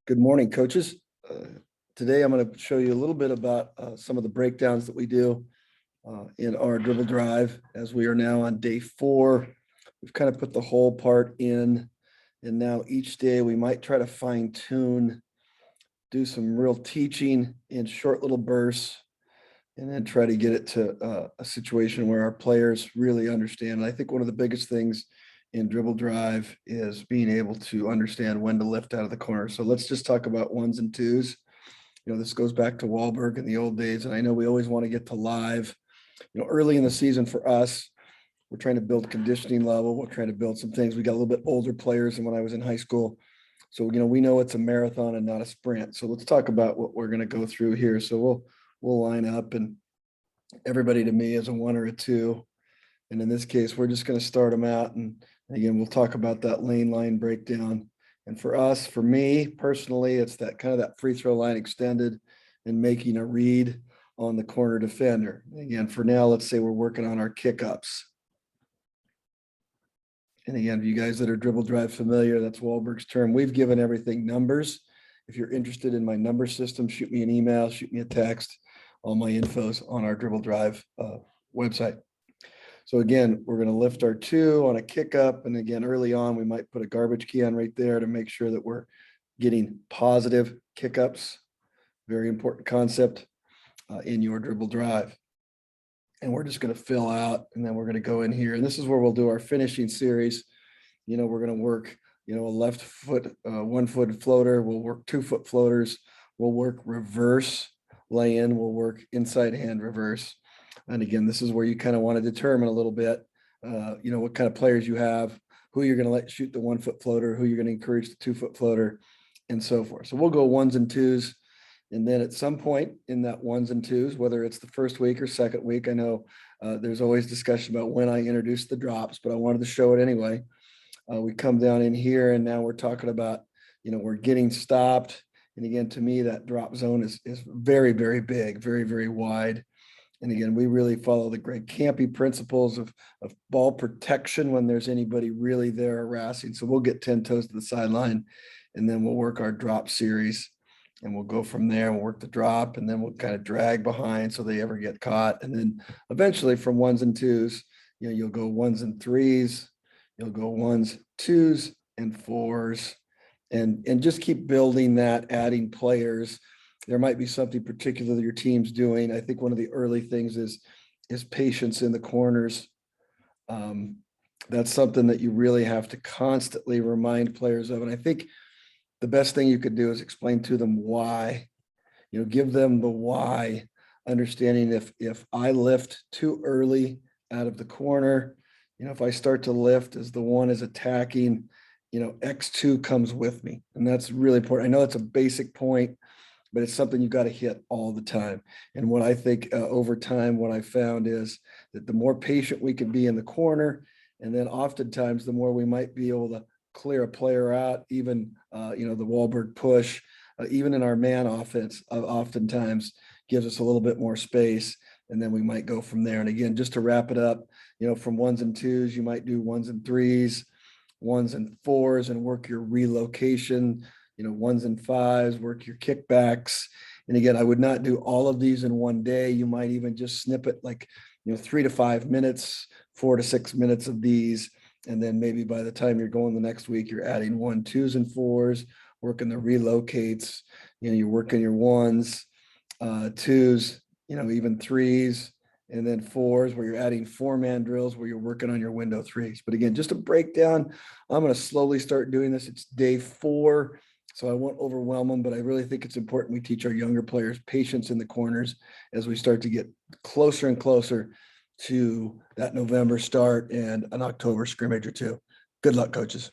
Good morning, coaches. Today, I'm going to show you a little bit about some of the breakdowns that we do in our dribble drive as we are now on day 4. We've kind of put the whole part in, and now each day we might try to fine tune, do some real teaching in short little bursts, and then try to get it to a situation where our players really understand. And I think one of the biggest things in dribble drive is being able to understand when to lift out of the corner. So let's just talk about ones and twos. You know, this goes back to Wahlberg in the old days, and I know we always want to get to live. You know, early in the season for us, we're trying to build conditioning level. We're trying to build some things. We got a little bit older players than when I was in high school. So, you know, we know it's a marathon and not a sprint. So let's talk about what we're going to go through here. So we'll line up, and everybody to me is a 1 or a 2. And in this case, we're just going to start them out. And again, we'll talk about that lane line breakdown. And for us, for me personally, it's that kind of that free throw line extended and making a read on the corner defender. Again, for now, let's say we're working on our kick-ups. And again, you guys that are dribble drive familiar, that's Wahlberg's term. We've given everything numbers. If you're interested in my number system, shoot me an email, shoot me a text. All my info's on our dribble drive website. So again, we're going to lift our 2 on a kick up. And again, early on, we might put a garbage key on right there to make sure that we're getting positive kick ups. Very important concept in your dribble drive. And we're just going to fill out, and then we're going to go in here. And this is where we'll do our finishing series. You know, we're going to work, you know, a left foot, 1 foot floater. We'll work 2 foot floaters. We'll work reverse lay in. We'll work inside hand reverse. And again, this is where you kind of want to determine a little bit, you know, what kind of players you have, who you're going to let shoot the 1 foot floater, who you're going to encourage the 2 foot floater, and so forth. So we'll go 1s and 2s. And then at some point in that 1s and 2s, whether it's the first week or second week, I know there's always discussion about when I introduce the drops, but I wanted to show it anyway. We come down in here, and now we're talking about, you know, we're getting stopped. And again, to me, that drop zone is very, very big, very, very wide. And again, we really follow the Greg Campy principles of ball protection when there's anybody really there harassing. So we'll get 10 toes to the sideline, and then we'll work our drop series, and we'll go from there. We'll work the drop, and then we'll kind of drag behind so they ever get caught. And then eventually from 1s and 2s, you know, you'll go 1s and 3s, you'll go 1s, 2s, and 4s, and just keep building that, adding players. There might be something particular that your team's doing. I think one of the early things is patience in the corners. That's something that you really have to constantly remind players of. And I think the best thing you could do is explain to them why, you know, give them the why, understanding if I lift too early out of the corner, you know, if I start to lift as the 1 is attacking, you know, X2 comes with me. And that's really important. I know it's a basic point, but it's something you got to hit all the time. And what I think over time, what I found is that the more patient we can be in the corner, and then oftentimes the more we might be able to clear a player out, even, you know, the Wahlberg push, even in our man offense, oftentimes gives us a little bit more space, and then we might go from there. And again, just to wrap it up, you know, from 1s and 2s, you might do 1s and 3s, 1s and 4s, and work your relocation. You know, 1s and 5s, work your kickbacks. And again, I would not do all of these in one day. You might even just snip it like, you know, 3 to 5 minutes, 4 to 6 minutes of these. And then maybe by the time you're going the next week, you're adding 1, 2s, and 4s, working the relocates. You know, you're working your 1s, 2s, you know, even 3s, and then 4s where you're adding 4-man drills where you're working on your window 3s. But again, just a breakdown. I'm going to slowly start doing this. It's day 4. So I won't overwhelm them, but I really think it's important we teach our younger players patience in the corners as we start to get closer and closer to that November start and an October scrimmage or 2. Good luck, coaches.